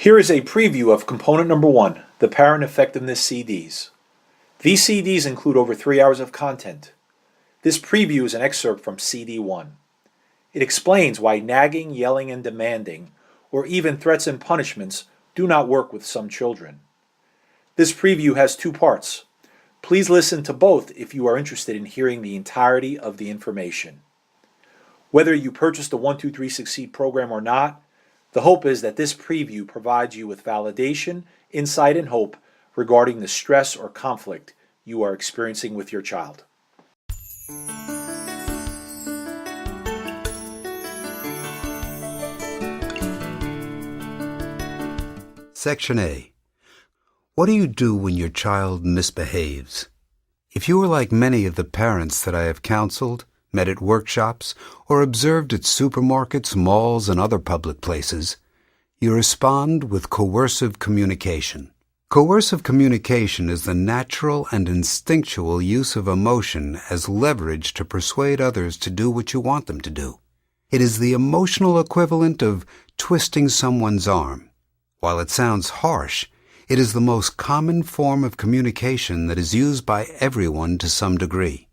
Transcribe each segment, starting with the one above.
Here is a preview of component number 1, the Parent Effectiveness CDs. These CDs include over 3 hours of content. This preview is an excerpt from CD 1. It explains why nagging, yelling, and demanding, or even threats and punishments, do not work with some children. This preview has 2 parts. Please listen to both if you are interested in hearing the entirety of the information. Whether you purchased the 1, 2, 3 Succeed program or not, the hope is that this preview provides you with validation, insight, and hope regarding the stress or conflict you are experiencing with your child. Section A. What do you do when your child misbehaves? If you are like many of the parents that I have counseled, met at workshops, or observed at supermarkets, malls, and other public places, you respond with coercive communication. Coercive communication is the natural and instinctual use of emotion as leverage to persuade others to do what you want them to do. It is the emotional equivalent of twisting someone's arm. While it sounds harsh, it is the most common form of communication that is used by everyone to some degree.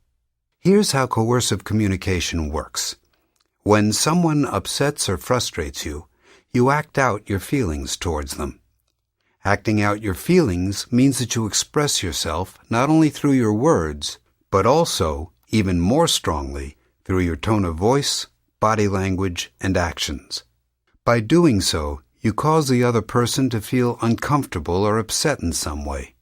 Here's how coercive communication works. When someone upsets or frustrates you, you act out your feelings towards them. Acting out your feelings means that you express yourself not only through your words, but also, even more strongly, through your tone of voice, body language, and actions. By doing so, you cause the other person to feel uncomfortable or upset in some way.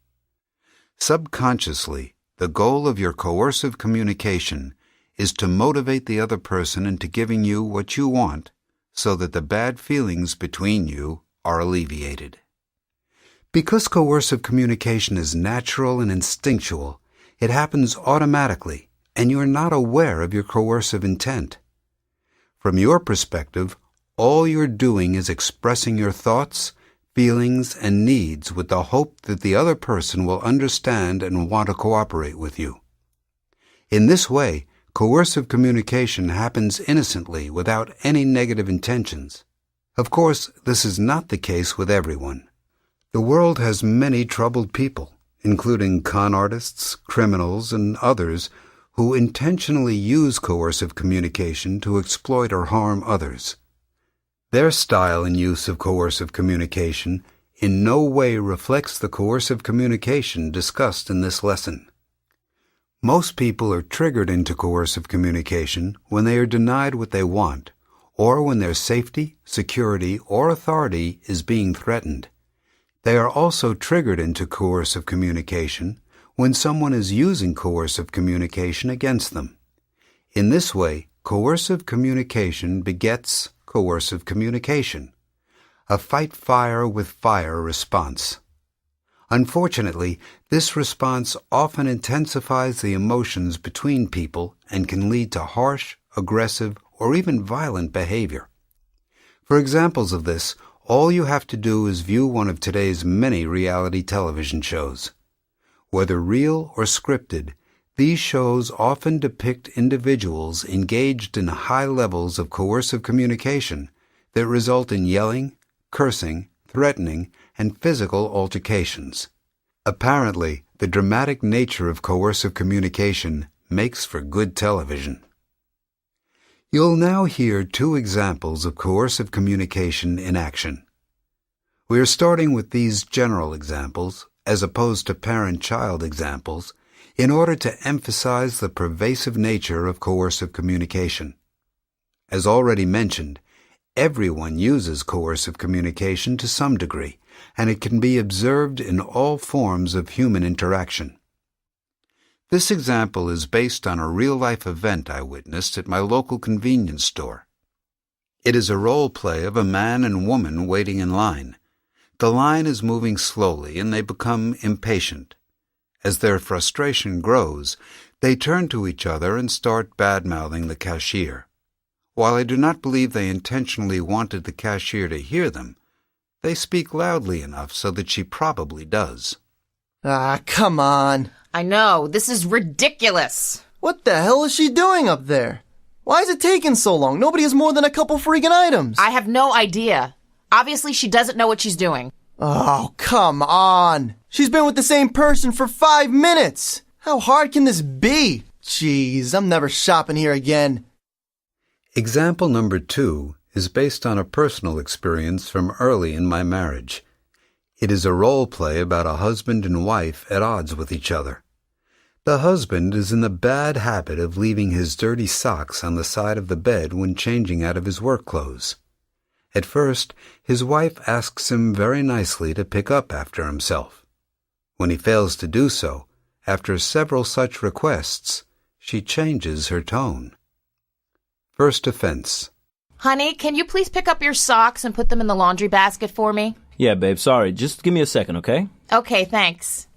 Subconsciously, the goal of your coercive communication is to motivate the other person into giving you what you want so that the bad feelings between you are alleviated. Because coercive communication is natural and instinctual, it happens automatically, and you are not aware of your coercive intent. From your perspective, all you're doing is expressing your thoughts, feelings, and needs with the hope that the other person will understand and want to cooperate with you. In this way, coercive communication happens innocently without any negative intentions. Of course, this is not the case with everyone. The world has many troubled people, including con artists, criminals, and others who intentionally use coercive communication to exploit or harm others. Their style and use of coercive communication in no way reflects the coercive communication discussed in this lesson. Most people are triggered into coercive communication when they are denied what they want, or when their safety, security, or authority is being threatened. They are also triggered into coercive communication when someone is using coercive communication against them. In this way, coercive communication begets coercive communication, a fight fire with fire response. Unfortunately, this response often intensifies the emotions between people and can lead to harsh, aggressive, or even violent behavior. For examples of this, all you have to do is view one of today's many reality television shows. Whether real or scripted, these shows often depict individuals engaged in high levels of coercive communication that result in yelling, cursing, threatening, and physical altercations. Apparently, the dramatic nature of coercive communication makes for good television. You'll now hear 2 examples of coercive communication in action. We are starting with these general examples, as opposed to parent-child examples, in order to emphasize the pervasive nature of coercive communication. As already mentioned, everyone uses coercive communication to some degree, and it can be observed in all forms of human interaction. This example is based on a real-life event I witnessed at my local convenience store. It is a role play of a man and woman waiting in line. The line is moving slowly, and they become impatient. As their frustration grows, they turn to each other and start bad-mouthing the cashier. While I do not believe they intentionally wanted the cashier to hear them, they speak loudly enough so that she probably does. Ah, come on. I know, this is ridiculous. What the hell is she doing up there? Why is it taking so long? Nobody has more than a couple freaking items. I have no idea. Obviously, she doesn't know what she's doing. Oh, come on. She's been with the same person for 5 minutes. How hard can this be? Jeez, I'm never shopping here again. Example number 2 is based on a personal experience from early in my marriage. It is a role play about a husband and wife at odds with each other. The husband is in the bad habit of leaving his dirty socks on the side of the bed when changing out of his work clothes. At first, his wife asks him very nicely to pick up after himself. When he fails to do so, after several such requests, she changes her tone. First offense. Honey, can you please pick up your socks and put them in the laundry basket for me? Yeah, babe, sorry. Just give me a second, okay? Okay, thanks.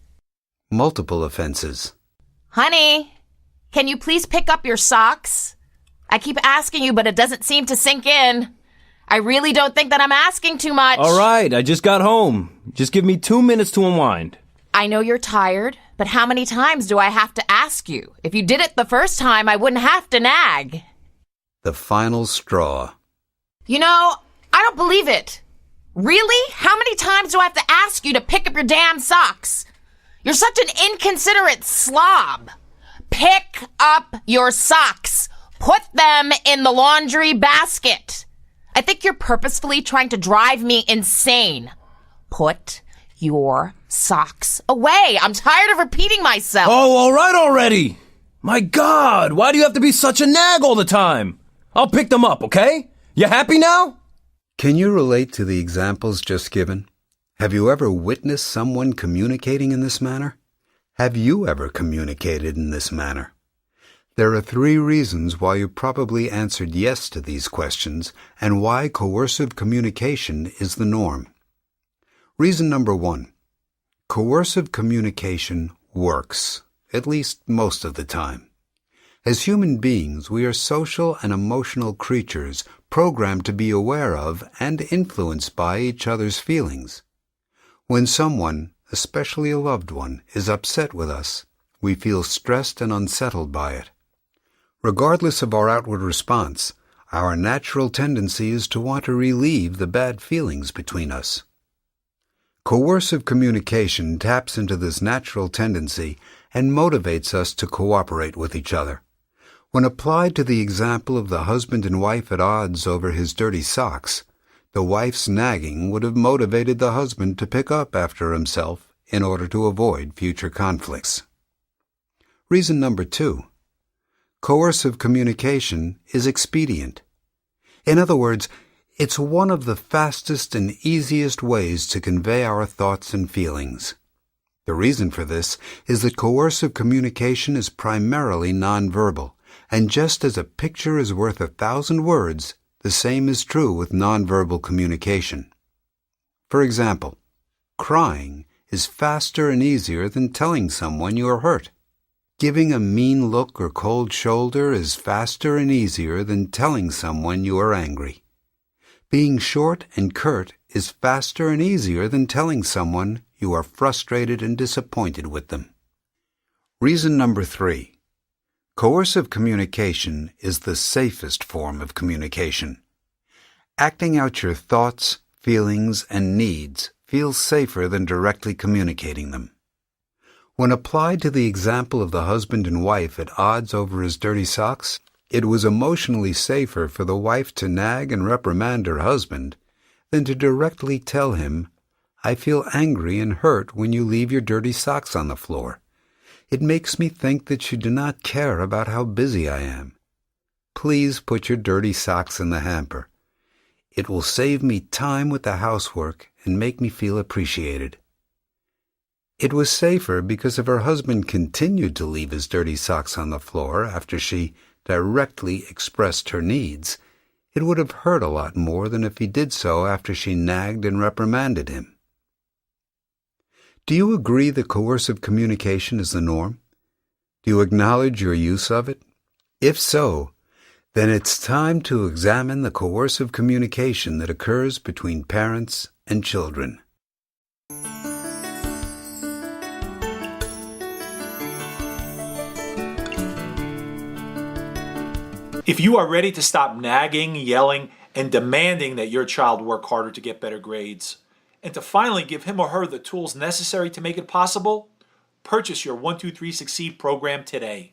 Multiple offenses. Honey, can you please pick up your socks? I keep asking you, but it doesn't seem to sink in. I really don't think that I'm asking too much. All right, I just got home. Just give me 2 minutes to unwind. I know you're tired, but how many times do I have to ask you? If you did it the first time, I wouldn't have to nag. The final straw. You know, I don't believe it. Really? How many times do I have to ask you to pick up your damn socks? You're such an inconsiderate slob. Pick up your socks. Put them in the laundry basket. I think you're purposefully trying to drive me insane. Put your socks away. I'm tired of repeating myself. Oh, all right already. My God, why do you have to be such a nag all the time? I'll pick them up, okay? You happy now? Can you relate to the examples just given? Have you ever witnessed someone communicating in this manner? Have you ever communicated in this manner? There are 3 reasons why you probably answered yes to these questions and why coercive communication is the norm. Reason number 1. Coercive communication works, at least most of the time. As human beings, we are social and emotional creatures programmed to be aware of and influenced by each other's feelings. When someone, especially a loved one, is upset with us, we feel stressed and unsettled by it. Regardless of our outward response, our natural tendency is to want to relieve the bad feelings between us. Coercive communication taps into this natural tendency and motivates us to cooperate with each other. When applied to the example of the husband and wife at odds over his dirty socks, the wife's nagging would have motivated the husband to pick up after himself in order to avoid future conflicts. Reason number 2. Coercive communication is expedient. In other words, it's one of the fastest and easiest ways to convey our thoughts and feelings. The reason for this is that coercive communication is primarily nonverbal, and just as a picture is worth 1,000 words, the same is true with nonverbal communication. For example, crying is faster and easier than telling someone you are hurt. Giving a mean look or cold shoulder is faster and easier than telling someone you are angry. Being short and curt is faster and easier than telling someone you are frustrated and disappointed with them. Reason number 3. Coercive communication is the safest form of communication. Acting out your thoughts, feelings, and needs feels safer than directly communicating them. When applied to the example of the husband and wife at odds over his dirty socks, it was emotionally safer for the wife to nag and reprimand her husband than to directly tell him, "I feel angry and hurt when you leave your dirty socks on the floor. It makes me think that you do not care about how busy I am. Please put your dirty socks in the hamper. It will save me time with the housework and make me feel appreciated." It was safer because if her husband continued to leave his dirty socks on the floor after she directly expressed her needs, it would have hurt a lot more than if he did so after she nagged and reprimanded him. Do you agree that coercive communication is the norm? Do you acknowledge your use of it? If so, then it's time to examine the coercive communication that occurs between parents and children. If you are ready to stop nagging, yelling, and demanding that your child work harder to get better grades, and to finally give him or her the tools necessary to make it possible, purchase your 1, 2, 3 Succeed program today.